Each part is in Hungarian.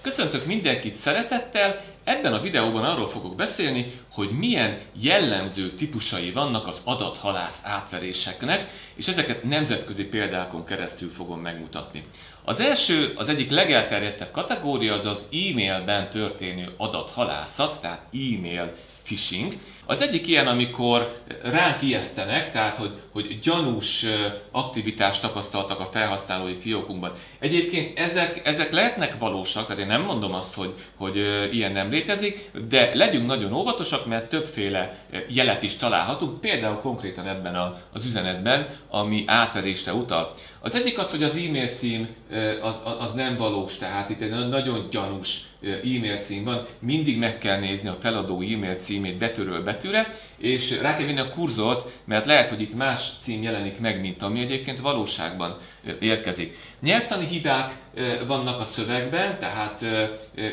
Köszöntök mindenkit szeretettel, ebben a videóban arról fogok beszélni, hogy milyen jellemző típusai vannak az adathalász átveréseknek, és ezeket nemzetközi példákon keresztül fogom megmutatni. Az első, az egyik legelterjedtebb kategória az az e-mailben történő adathalászat, tehát e-mail phishing. Az egyik ilyen, amikor ránk ijesztenek, tehát hogy gyanús aktivitást tapasztaltak a felhasználói fiókunkban. Egyébként ezek lehetnek valósak, tehát én nem mondom azt, hogy ilyen nem létezik, de legyünk nagyon óvatosak, mert többféle jelet is találhatunk, például konkrétan ebben az üzenetben, ami átverésre utal. Az egyik az, hogy az e-mail cím az nem valós, tehát itt egy nagyon gyanús e-mail cím van, mindig meg kell nézni a feladó e-mail címét betűről betűre, és rá kell vinni a kurzort, mert lehet, hogy itt más cím jelenik meg, mint ami egyébként valóságban érkezik. Nyelvtani hibák vannak a szövegben, tehát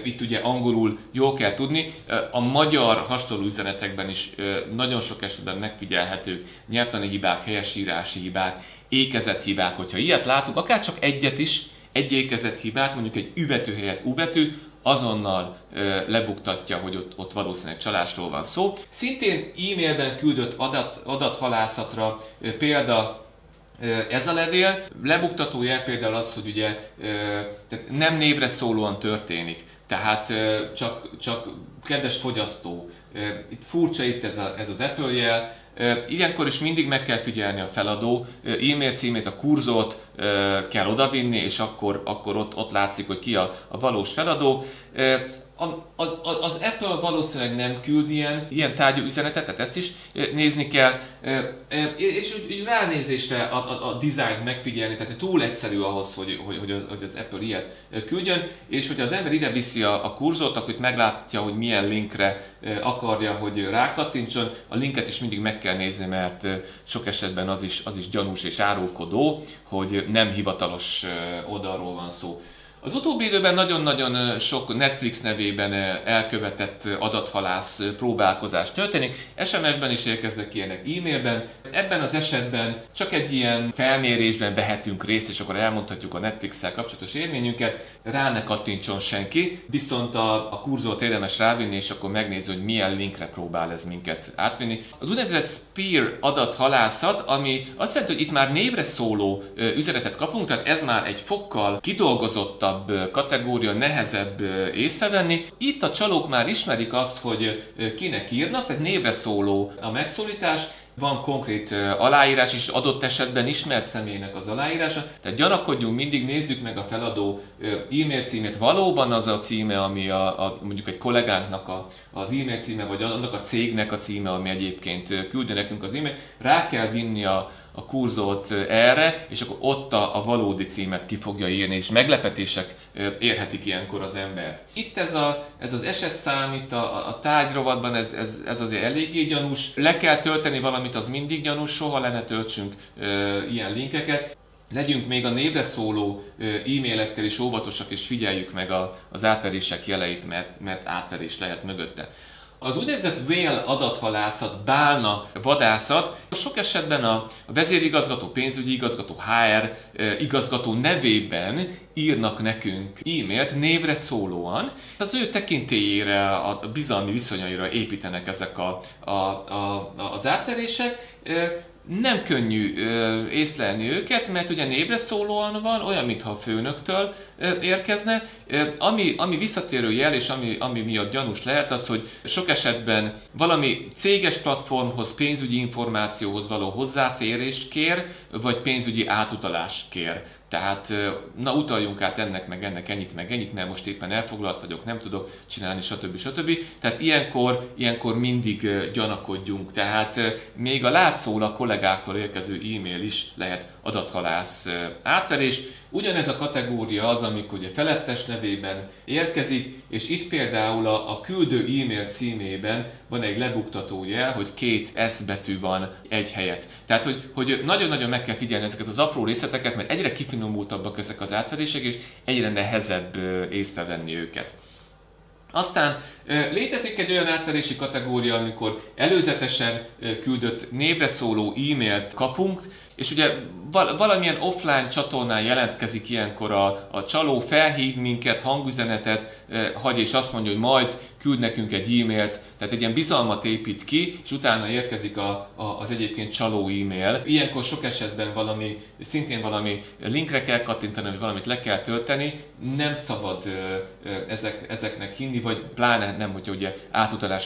itt ugye angolul jól kell tudni, a magyar hasonló üzenetekben is nagyon sok esetben megfigyelhetők nyelvtani hibák, helyesírási hibák, ékezett hibák, hogyha ilyet látunk, akár csak egyet is, egy ékezett hibát, mondjuk egy ü betű helyett u betű, azonnal lebuktatja, hogy ott valószínűleg csalásról van szó. Szintén e-mailben küldött adathalászatra példa ez a levél. Lebuktató jel például az, hogy ugye nem névre szólóan történik. Tehát csak kedves fogyasztó. Itt furcsa itt ez az Apple jel. Ilyenkor is mindig meg kell figyelni a feladó e-mail címét, a kurzort kell odavinni, és akkor ott látszik, hogy ki a valós feladó. Az Apple valószínűleg nem küld ilyen tárgyú üzenetet, tehát ezt is nézni kell, és úgy ránézésre a dizájnt megfigyelni, tehát túl egyszerű ahhoz, hogy az Apple ilyet küldjön, és hogyha az ember ide viszi a kurzort, akkor itt meglátja, hogy milyen linkre akarja, hogy rákattintson. A linket is mindig meg kell nézni, mert sok esetben az is gyanús és árulkodó, hogy nem hivatalos oldalról van szó. Az utóbbi időben nagyon-nagyon sok Netflix nevében elkövetett adathalász próbálkozás történik. SMS-ben is érkeznek ilyenek, e-mailben. Ebben az esetben csak egy ilyen felmérésben vehetünk részt, és akkor elmondhatjuk a Netflix-szel kapcsolatos élményünket. Rá ne kattintson senki, viszont a kurzort érdemes rávinni, és akkor megnézni, hogy milyen linkre próbál ez minket átvinni. Az úgynevezett spear adathalászat, ami azt jelenti, hogy itt már névre szóló üzenetet kapunk, tehát ez már egy fokkal kidolgozottabb kategória, nehezebb észrevenni. Itt a csalók már ismerik azt, hogy kinek írnak, tehát névre szóló a megszólítás, van konkrét aláírás is, adott esetben ismert személynek az aláírása, tehát gyanakodjunk mindig, nézzük meg a feladó e-mail címét, valóban az a címe, ami mondjuk egy kollégánknak az e-mail címe, vagy annak a cégnek a címe, ami egyébként küldi nekünk az e-mail, rá kell vinni a kurzort erre, és akkor ott a valódi címet ki fogja írni, és meglepetések érhetik ilyenkor az ember. Itt ez az esetszám, itt a tárgyrovatban ez azért eléggé gyanús. Le kell tölteni valamit, az mindig gyanús, soha le ne töltsünk ilyen linkeket. Legyünk még a névre szóló e-mailekkel is óvatosak, és figyeljük meg az átverések jeleit, mert átverés lehet mögötte. Az úgynevezett whale adathalászat, bálna vadászat, sok esetben a vezérigazgató, pénzügyi igazgató, HR igazgató nevében írnak nekünk e-mailt névre szólóan. Az ő tekintélyére, a bizalmi viszonyaira építenek ezek az átverések. Nem könnyű észlelni őket, mert ugye névre szólóan van, olyan, mintha a főnöktől érkezne. Ami visszatérő jel, és ami miatt gyanús lehet, az, hogy sok esetben valami céges platformhoz, pénzügyi információhoz való hozzáférést kér, vagy pénzügyi átutalást kér. Tehát utaljunk át ennek, meg ennyit, mert most éppen elfoglalt vagyok, nem tudok csinálni, stb. Tehát ilyenkor mindig gyanakodjunk. Tehát még a látszólag kollégáktól érkező e-mail is lehet adathalász átverés. Ugyanez a kategória az, amikor ugye felettes nevében érkezik, és itt például a küldő e-mail címében van egy lebuktató jel, hogy 2 S betű van egy helyet. Tehát, hogy nagyon-nagyon meg kell figyelni ezeket az apró részleteket, mert egyre kifinomultabbak ezek az átverések, és egyre nehezebb észrevenni őket. Aztán létezik egy olyan átverési kategória, amikor előzetesen küldött névre szóló e-mailt kapunk, és ugye valamilyen offline csatornán jelentkezik ilyenkor a csaló, felhív minket, hangüzenetet hagy, és azt mondja, hogy majd küld nekünk egy e-mailt, tehát egy ilyen bizalmat épít ki, és utána érkezik az egyébként csaló e-mail. Ilyenkor sok esetben szintén valami linkre kell kattintani, vagy valamit le kell tölteni, nem szabad ezeknek hinni, vagy pláne nem, hogyha ugye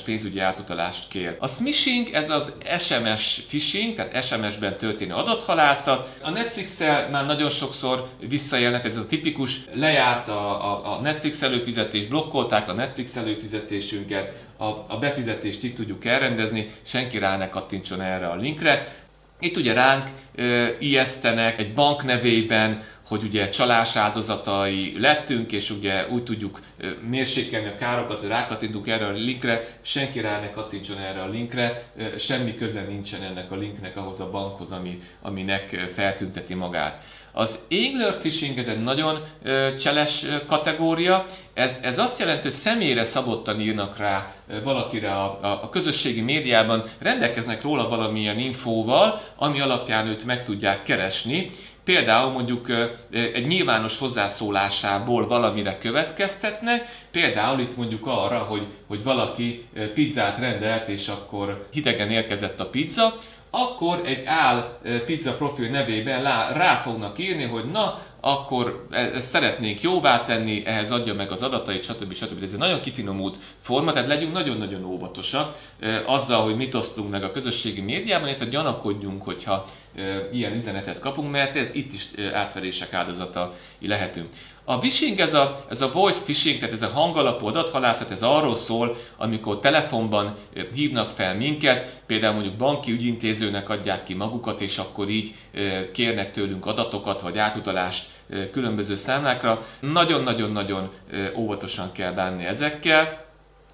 pénzügyi átutalást kér. A smishing, ez az SMS phishing, tehát SMS-ben történő adathalászat. A Netflix-el már nagyon sokszor visszajelnek, ez a tipikus, lejárt a Netflix előfizetés, blokkolták a Netflix előfizetésünket, a befizetést így tudjuk elrendezni, senki rá ne kattintson erre a linkre. Itt ugye ránk ijesztenek egy bank nevében, hogy ugye csalás áldozatai lettünk, és ugye úgy tudjuk mérsékelni a károkat, hogy rákattintunk erre a linkre, senki rá ne kattintson erre a linkre, semmi köze nincsen ennek a linknek ahhoz a bankhoz, aminek feltünteti magát. Az angler phishing, ez egy nagyon cseles kategória, ez azt jelenti, hogy személyre szabottan írnak rá valakire a közösségi médiában, rendelkeznek róla valamilyen infóval, ami alapján őt meg tudják keresni. Például mondjuk egy nyilvános hozzászólásából valamire következtetnek, például itt mondjuk arra, hogy valaki pizzát rendelt, és akkor hidegen érkezett a pizza, akkor egy pizza profil nevében rá fognak írni, hogy na, akkor ezt szeretnénk jóvá tenni, ehhez adja meg az adatait, stb. Stb. Ez egy nagyon kifinomult forma, tehát legyünk nagyon-nagyon óvatosak azzal, hogy mit osztunk meg a közösségi médiában, illetve gyanakodjunk, hogyha ilyen üzenetet kapunk, mert itt is átverések áldozatai lehetünk. A phishing, ez a voice phishing, tehát ez a hangalapú adathalászat, ez arról szól, amikor telefonban hívnak fel minket, például mondjuk banki ügyintézőnek adják ki magukat, és akkor így kérnek tőlünk adatokat, vagy átutalást különböző számlákra. Nagyon-nagyon-nagyon óvatosan kell bánni ezekkel.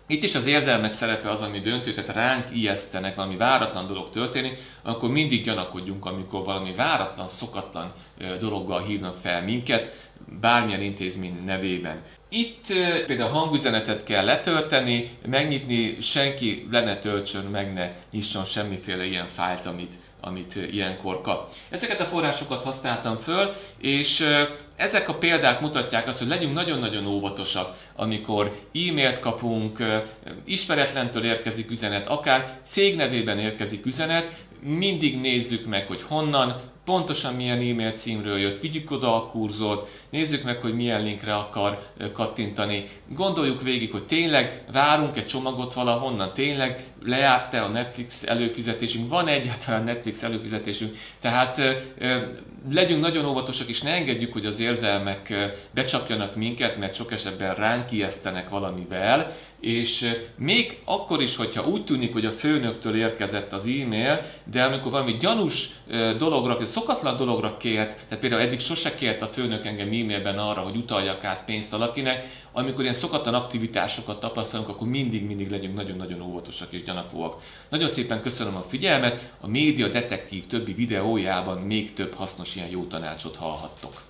Itt is az érzelmek szerepe az, ami döntő, tehát ránk ijesztenek, valami váratlan dolog történik, akkor mindig gyanakodjunk, amikor valami váratlan, szokatlan dologgal hívnak fel minket, bármilyen intézmény nevében. Itt például hangüzenetet kell letölteni, megnyitni, senki le ne töltsön, meg ne nyisson semmiféle ilyen fájlt, amit ilyenkor kap. Ezeket a forrásokat használtam föl, és ezek a példák mutatják azt, hogy legyünk nagyon-nagyon óvatosak, amikor e-mailt kapunk, ismeretlentől érkezik üzenet, akár cég nevében érkezik üzenet, mindig nézzük meg, hogy honnan, pontosan milyen e-mail címről jött, vigyük oda a kurzort, nézzük meg, hogy milyen linkre akar kattintani. Gondoljuk végig, hogy tényleg várunk egy csomagot valahonnan, tényleg lejárt-e a Netflix előfizetésünk, van egyáltalán Netflix előfizetésünk, tehát legyünk nagyon óvatosak, és ne engedjük, hogy az érzelmek becsapjanak minket, mert sok esetben ránk ijesztenek valamivel, és még akkor is, hogyha úgy tűnik, hogy a főnöktől érkezett az e-mail, de amikor valami gyanús dologra, szokatlan dologra kért, tehát például eddig sose kért a főnök engem e-mailben arra, hogy utaljak át pénzt valakinek, amikor ilyen szokatlan aktivitásokat tapasztalunk, akkor mindig legyünk nagyon-nagyon óvatosak és gyanakvóak. Nagyon szépen köszönöm a figyelmet, a Média Detektív többi videójában még több hasznos ilyen jó tanácsot hallhattok.